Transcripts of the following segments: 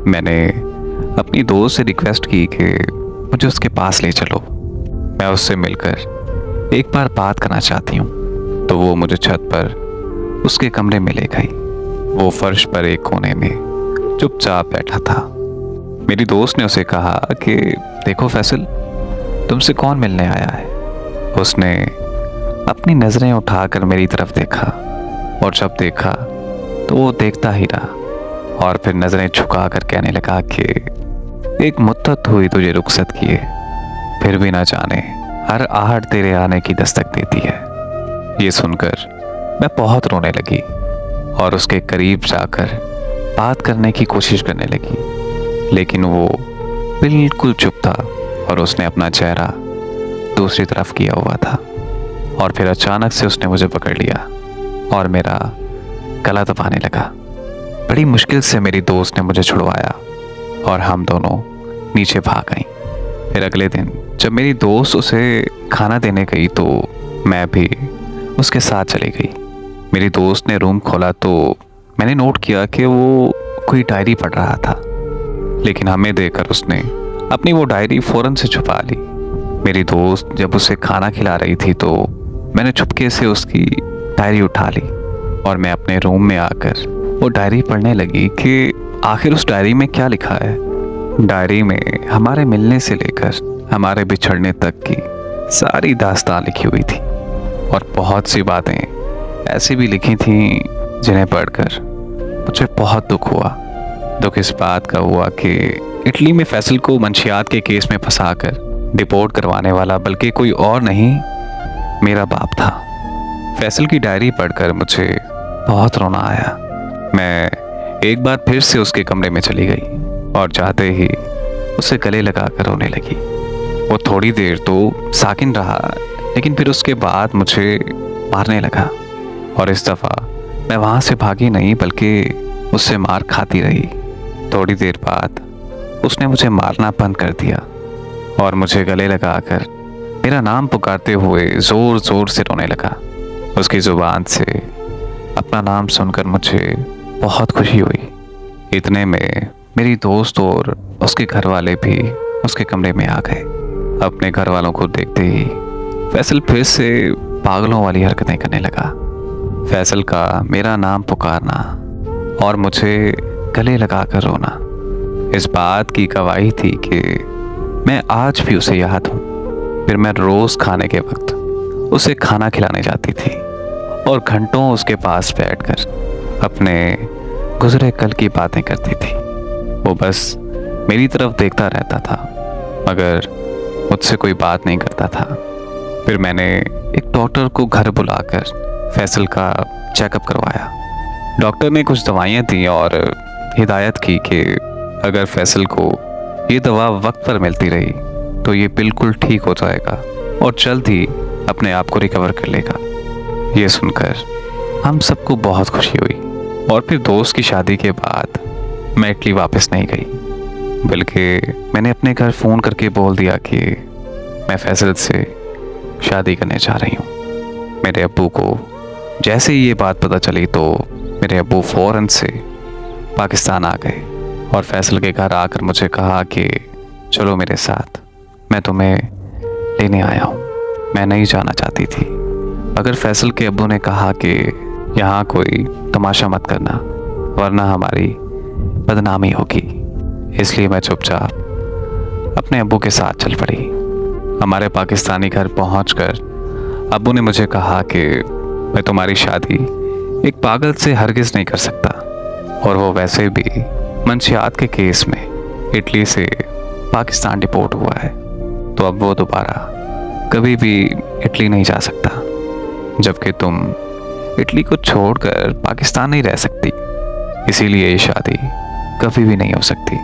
मैंने अपनी दोस्त से रिक्वेस्ट की कि मुझे उसके पास ले चलो, मैं उससे मिलकर एक बार बात करना चाहती हूँ। तो वो मुझे छत पर उसके कमरे में ले गई। वो फर्श पर एक कोने में चुपचाप बैठा था। मेरी दोस्त ने उसे कहा कि देखो फैसल, तुमसे कौन मिलने आया है। उसने अपनी नज़रें उठाकर मेरी तरफ देखा, और जब देखा तो वो देखता ही रहा, और फिर नज़रें झुकाकर कहने लगा कि एक मुद्दत हुई तुझे रुखसत किए, फिर भी ना जाने हर आहट तेरे आने की दस्तक देती है। ये सुनकर मैं बहुत रोने लगी और उसके करीब जाकर बात करने की कोशिश करने लगी, लेकिन वो बिल्कुल चुप था और उसने अपना चेहरा दूसरी तरफ किया हुआ था। और फिर अचानक से उसने मुझे पकड़ लिया और मेरा गला दबाने लगा। बड़ी मुश्किल से मेरी दोस्त ने मुझे छुड़वाया और हम दोनों नीचे भाग गईं। फिर अगले दिन जब मेरी दोस्त उसे खाना देने गई तो मैं भी उसके साथ चली गई। मेरी दोस्त ने रूम खोला तो मैंने नोट किया कि वो कोई डायरी पढ़ रहा था, लेकिन हमें देखकर उसने अपनी वो डायरी फौरन से छुपा ली। मेरी दोस्त जब उसे खाना खिला रही थी तो मैंने चुपके से उसकी डायरी उठा ली और मैं अपने रूम में आकर वो डायरी पढ़ने लगी कि आखिर उस डायरी में क्या लिखा है। डायरी में हमारे मिलने से लेकर हमारे बिछड़ने तक की सारी दास्तान लिखी हुई थी, और बहुत सी बातें ऐसी भी लिखी थीं जिन्हें पढ़कर मुझे बहुत दुख हुआ। दुख इस बात का हुआ कि इटली में फैसल को मंशियात के केस में फंसाकर डिपोर्ट करवाने वाला बल्कि कोई और नहीं, मेरा बाप था। फैसल की डायरी पढ़कर मुझे बहुत रोना आया। मैं एक बार फिर से उसके कमरे में चली गई और जाते ही उसे गले लगाकर रोने लगी। वो थोड़ी देर तो साकिन रहा, लेकिन फिर उसके बाद मुझे मारने लगा, और इस दफ़ा मैं वहाँ से भागी नहीं बल्कि उससे मार खाती रही। थोड़ी देर बाद उसने मुझे मारना बंद कर दिया और मुझे गले लगाकर मेरा नाम पुकारते हुए ज़ोर ज़ोर से रोने लगा। उसकी ज़ुबान से अपना नाम सुनकर मुझे बहुत खुशी हुई। इतने में मेरी दोस्त और उसके घर वाले भी उसके कमरे में आ गए। अपने घर वालों को देखते ही फैसल फिर से पागलों वाली हरकतें करने लगा। फैसल का मेरा नाम पुकारना और मुझे गले लगाकर रोना इस बात की गवाही थी कि मैं आज भी उसे याद हूँ। फिर मैं रोज़ खाने के वक्त उसे खाना खिलाने जाती थी और घंटों उसके पास बैठकर अपने गुजरे कल की बातें करती थी। वो बस मेरी तरफ देखता रहता था मगर मुझसे कोई बात नहीं करता था। फिर मैंने एक डॉक्टर को घर बुलाकर फैसल का चेकअप करवाया। डॉक्टर ने कुछ दवाइयाँ दी और हिदायत की कि अगर फैसल को ये दवा वक्त पर मिलती रही तो ये बिल्कुल ठीक हो जाएगा और जल्द ही अपने आप को रिकवर कर लेगा। ये सुनकर हम सबको बहुत खुशी हुई, और फिर दोस्त की शादी के बाद मैं इटली वापस नहीं गई, बल्कि मैंने अपने घर फ़ोन करके बोल दिया कि मैं फैसल से शादी करने जा रही हूँ। मेरे अब्बू को जैसे ही ये बात पता चली तो मेरे अब्बू फ़ौरन से पाकिस्तान आ गए और फैसल के घर आकर मुझे कहा कि चलो मेरे साथ, मैं तुम्हें लेने आया हूँ। मैं नहीं जाना चाहती थी मगर फैसल के अब्बू ने कहा कि यहाँ कोई तमाशा मत करना वरना हमारी बदनामी होगी। इसलिए मैं चुपचाप अपने अब्बू के साथ चल पड़ी। हमारे पाकिस्तानी घर पहुंचकर अब्बू ने मुझे कहा कि मैं तुम्हारी शादी एक पागल से हरगिज़ नहीं कर सकता, और वो वैसे भी मंशियात के केस में इटली से पाकिस्तान डिपोर्ट हुआ है, तो अब वो दोबारा कभी भी इटली नहीं जा सकता, जबकि तुम इटली को छोड़कर पाकिस्तान नहीं रह सकती। इसीलिए ये शादी कभी भी नहीं हो सकती।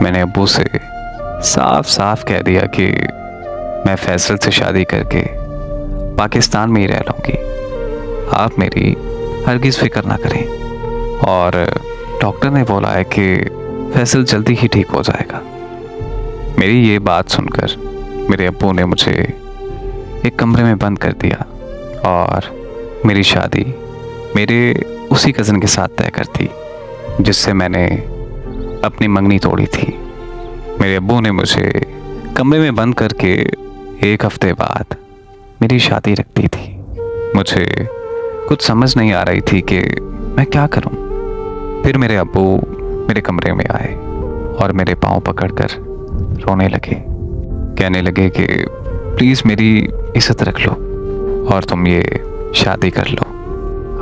मैंने अब्बू से साफ साफ कह दिया कि मैं फैसल से शादी करके पाकिस्तान में ही रह लूँगी, आप मेरी हरगिज़ फिक्र ना करें। और डॉक्टर ने बोला है कि फैसल जल्दी ही ठीक हो जाएगा। मेरी ये बात सुनकर मेरे अब्बू ने मुझे एक कमरे में बंद कर दिया और मेरी शादी मेरे उसी कज़न के साथ तय कर दी जिससे मैंने अपनी मंगनी तोड़ी थी। मेरे अब्बू ने मुझे कमरे में बंद करके 1 हफ्ते बाद मेरी शादी रख दी थी। मुझे कुछ समझ नहीं आ रही थी कि मैं क्या करूं। फिर मेरे अब्बू मेरे कमरे में आए और मेरे पाँव पकड़कर रोने लगे, कहने लगे कि प्लीज़ मेरी इज्जत रख लो और तुम ये शादी कर लो।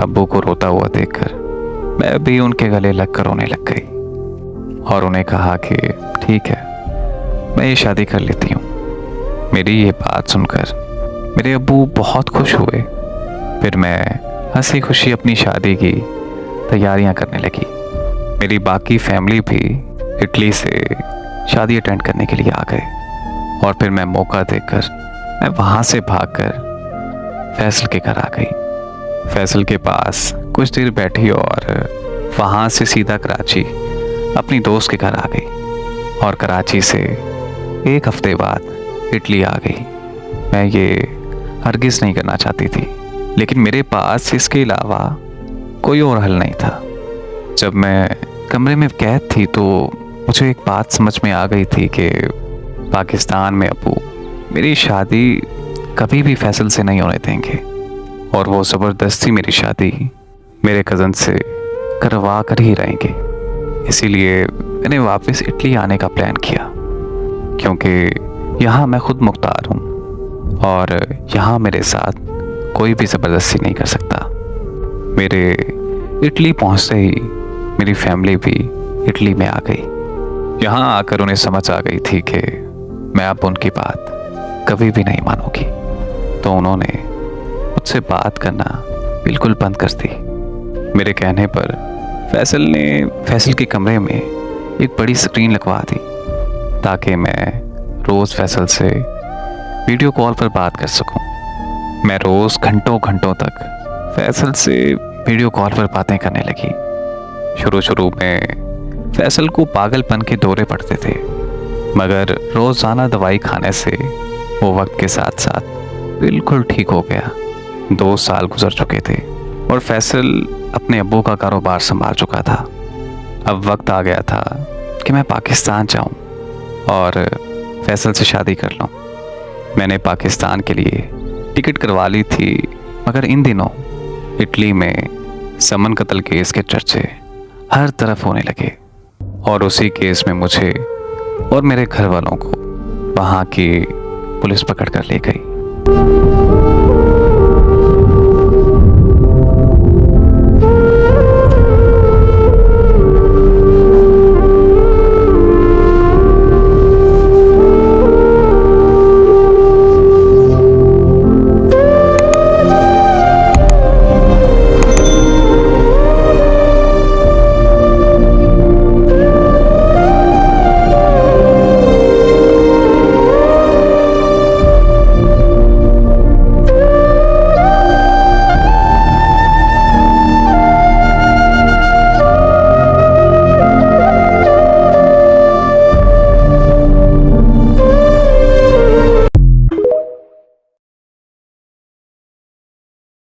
अब्बू को रोता हुआ देखकर मैं भी उनके गले लगकर रोने लग गई और उन्हें कहा कि ठीक है, मैं ये शादी कर लेती हूँ। मेरी ये बात सुनकर मेरे अब्बू बहुत खुश हुए। फिर मैं हंसी खुशी अपनी शादी की तैयारियां करने लगी। मेरी बाकी फैमिली भी इटली से शादी अटेंड करने के लिए आ गए और फिर मैं मौका देखकर मैं वहाँ से भागकर फैसल के घर आ गई। फैसल के पास कुछ देर बैठी और वहाँ से सीधा कराची अपनी दोस्त के घर आ गई और कराची से 1 हफ्ते बाद इटली आ गई। मैं ये हरगिज़ नहीं करना चाहती थी, लेकिन मेरे पास इसके अलावा कोई और हल नहीं था। जब मैं कमरे में कैद थी तो मुझे एक बात समझ में आ गई थी कि पाकिस्तान में अब्बू मेरी शादी कभी भी फैसल से नहीं होने देंगे और वो ज़बरदस्ती मेरी शादी मेरे कज़न से करवा कर ही रहेंगे। इसीलिए मैंने वापस इटली आने का प्लान किया, क्योंकि यहाँ मैं खुद मुख्तार हूँ और यहाँ मेरे साथ कोई भी ज़बरदस्ती नहीं कर सकता। मेरे इटली पहुँचते ही मेरी फैमिली भी इटली में आ गई। यहाँ आकर उन्हें समझ आ गई थी कि मैं अब उनकी बात कभी भी नहीं मानूंगी, तो उन्होंने मुझसे बात करना बिल्कुल बंद कर दी। मेरे कहने पर फैसल ने फैसल के कमरे में एक बड़ी स्क्रीन लगवा दी ताकि मैं रोज़ फैसल से वीडियो कॉल पर बात कर सकूं। मैं रोज़ घंटों घंटों तक फैसल से वीडियो कॉल पर बातें करने लगी। शुरू में फैसल को पागलपन के दौरे पड़ते थे, मगर रोज़ाना दवाई खाने से वो वक्त के साथ साथ बिल्कुल ठीक हो गया। 2 साल गुजर चुके थे और फैसल अपने अब्बू का कारोबार संभाल चुका था। अब वक्त आ गया था कि मैं पाकिस्तान जाऊं और फैसल से शादी कर लूं। मैंने पाकिस्तान के लिए टिकट करवा ली थी, मगर इन दिनों इटली में समन कत्ल केस के चर्चे हर तरफ होने लगे और उसी केस में मुझे और मेरे घर वालों को वहाँ की पुलिस पकड़ कर ले गई।